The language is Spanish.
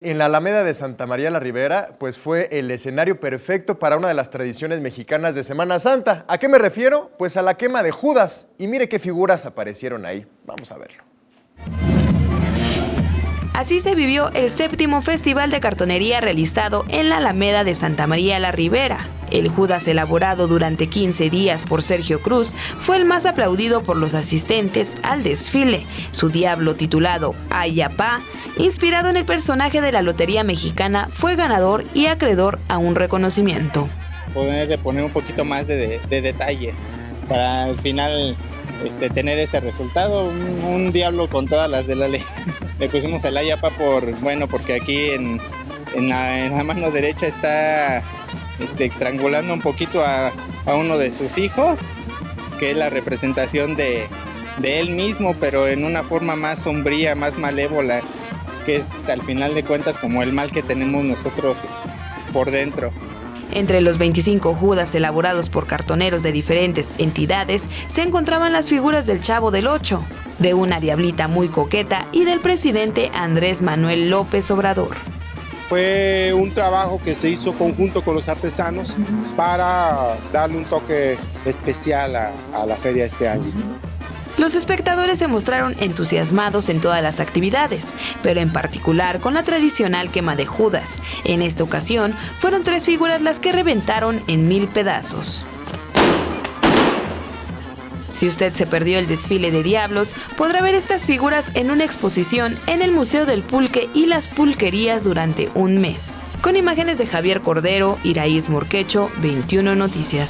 En la Alameda de Santa María la Ribera, pues fue el escenario perfecto para una de las tradiciones mexicanas de Semana Santa. ¿A qué me refiero? Pues a la quema de Judas. Y mire qué figuras aparecieron ahí. Vamos a verlo. Así se vivió el 7º Festival de Cartonería realizado en la Alameda de Santa María la Ribera. El Judas elaborado durante 15 días por Sergio Cruz fue el más aplaudido por los asistentes al desfile. Su diablo titulado Ayapá, inspirado en el personaje de la Lotería Mexicana, fue ganador y acreedor a un reconocimiento. Poner un poquito más de detalle para al final tener este resultado, un diablo con todas las de la ley. Le pusimos el Ayapá porque aquí en la mano derecha está estrangulando un poquito a uno de sus hijos, que es la representación de él mismo, pero en una forma más sombría, más malévola, que es al final de cuentas como el mal que tenemos nosotros por dentro. Entre los 25 Judas elaborados por cartoneros de diferentes entidades se encontraban las figuras del Chavo del Ocho, de una diablita muy coqueta y del presidente Andrés Manuel López Obrador. Fue un trabajo que se hizo conjunto con los artesanos para darle un toque especial a la feria este año. Los espectadores se mostraron entusiasmados en todas las actividades, pero en particular con la tradicional quema de Judas. En esta ocasión, fueron 3 figuras las que reventaron en 1000 pedazos. Si usted se perdió el desfile de diablos, podrá ver estas figuras en una exposición en el Museo del Pulque y las Pulquerías durante un mes. Con imágenes de Javier Cordero, Iraíz Morquecho, 21 Noticias.